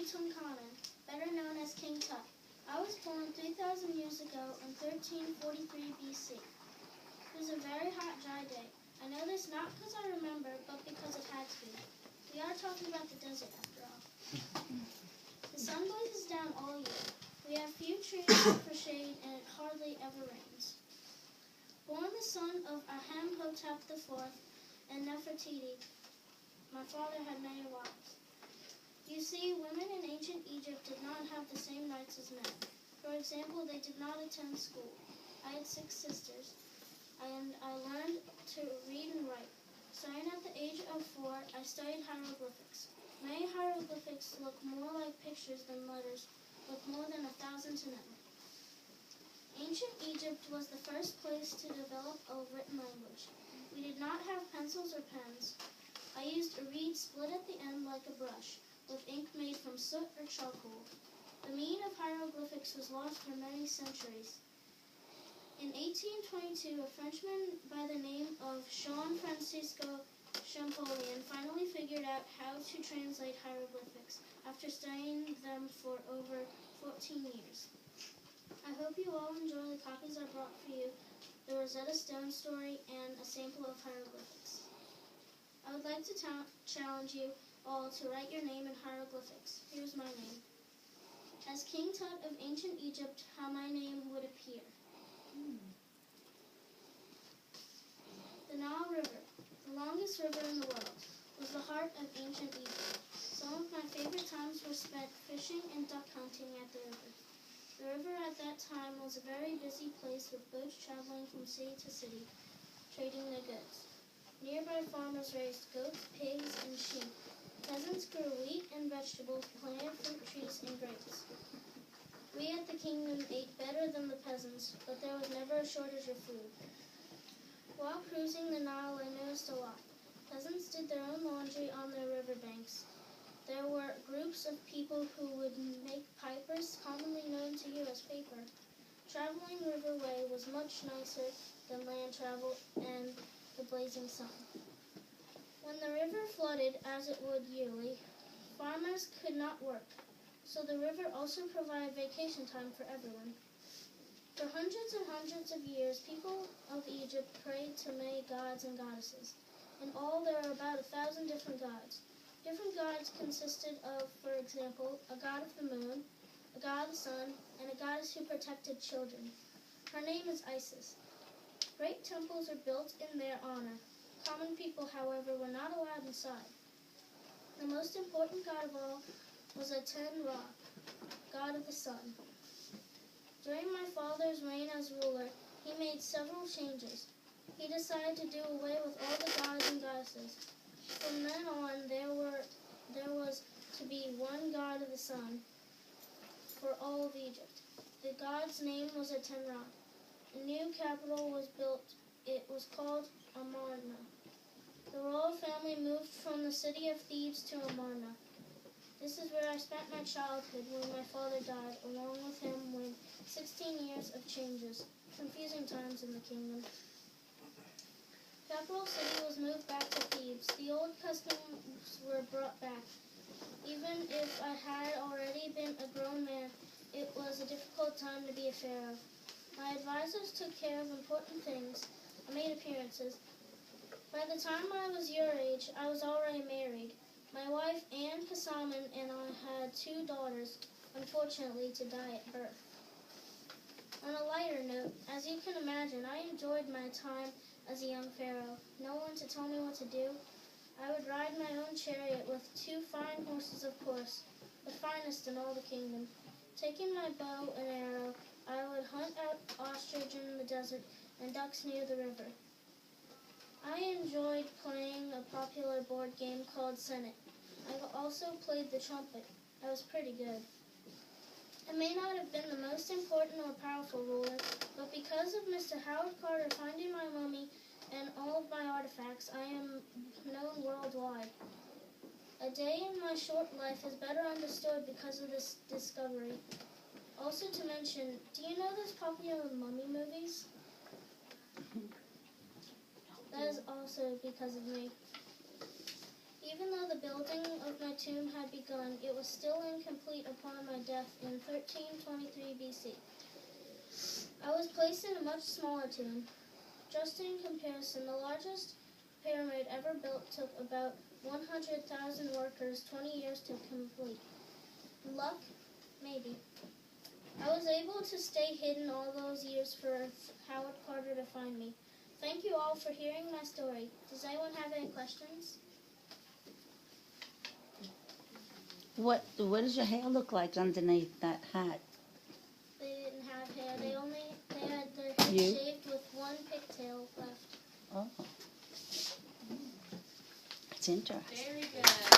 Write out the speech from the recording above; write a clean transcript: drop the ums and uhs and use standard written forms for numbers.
Tutankhamun, better known as King Tut. I was born 3,000 years ago in 1343 BC. It was a very hot, dry day. I know this not because I remember, but because it had to be. We are talking about the desert, after all. The sun blazes down all year. We have few trees for shade, and it hardly ever rains. Born the son of Amenhotep IV and Nefertiti, my father had many wives. You see, women in ancient Egypt did not have the same rights as men. For example, they did not attend school. I had 6 sisters, and I learned to read and write. Starting at the age of 4, I studied hieroglyphics. Many hieroglyphics look more like pictures than letters, with more than 1,000 to know. Ancient Egypt was the first place to develop a written language. We did not have pencils or pens. I used a reed split at the end like a brush, with ink made from soot or charcoal. The meaning of hieroglyphics was lost for many centuries. In 1822, a Frenchman by the name of Jean-Francisco Champollion finally figured out how to translate hieroglyphics after studying them for over 14 years. I hope you all enjoy the copies I brought for you, the Rosetta Stone story, and a sample of hieroglyphics. I would like to challenge you all to write your name in hieroglyphics. Here's my name. As King Tut of ancient Egypt, how my name would appear. The Nile River, the longest river in the world, was the heart of ancient Egypt. Some of my favorite times were spent fishing and duck hunting at the river. The river at that time was a very busy place with boats traveling from city to city, trading their goods. Nearby farmers raised goats, pigs, and sheep. Peasants grew wheat and vegetables, planted fruit trees, and grapes. We at the kingdom ate better than the peasants, but there was never a shortage of food. While cruising the Nile, I noticed a lot. Peasants did their own laundry on their riverbanks. There were groups of people who would make pipers, commonly known to you as paper. Traveling riverway was much nicer than land travel and the blazing sun. When the river flooded, as it would yearly, farmers could not work, so the river also provided vacation time for everyone. For hundreds and hundreds of years, people of Egypt prayed to many gods and goddesses. In all, there are about 1,000 different gods. Different gods consisted of, for example, a god of the moon, a god of the sun, and a goddess who protected children. Her name is Isis. Great temples are built in their honor. Common people, however, were not allowed inside. The most important god of all was Aten-Ra, god of the sun. During my father's reign as ruler, he made several changes. He decided to do away with all the gods and goddesses. From then on, there was to be one god of the sun for all of Egypt. The god's name was Aten-Ra. A new capital was built. It was called Amarna. The royal family moved from the city of Thebes to Amarna. This is where I spent my childhood when my father died. Along with him went 16 years of changes, confusing times in the kingdom. Capital city was moved back to Thebes. The old customs were brought back. Even if I had already been a grown man, it was a difficult time to be a pharaoh. My advisors took care of important things. I made appearances. By the time I was your age, I was already married. My wife, Anne Kasaman, and I had 2 daughters, unfortunately to die at birth. On a lighter note, as you can imagine, I enjoyed my time as a young pharaoh. No one to tell me what to do. I would ride my own chariot with 2 fine horses, of course, the finest in all the kingdom. Taking my bow and arrow, I would hunt out ostrich in the desert and ducks near the river. I enjoyed playing a popular board game called Senate. I also played the trumpet. I was pretty good. I may not have been the most important or powerful ruler, but because of Mr. Howard Carter finding my mummy and all of my artifacts, I am known worldwide. A day in my short life is better understood because of this discovery. Also to mention, do you know those popular mummy movies? That is also because of me. Even though the building of my tomb had begun, it was still incomplete upon my death in 1323 BC. I was placed in a much smaller tomb. Just in comparison, the largest pyramid ever built took about 100,000 workers 20 years to complete. Luck? Maybe. I was able to stay hidden all those years for Howard Carter to find me. Thank you all for hearing my story. Does anyone have any questions? What does your hair look like underneath that hat? They didn't have hair. They had their head You? shaved with one pigtail left. Oh. It's interesting. Very good.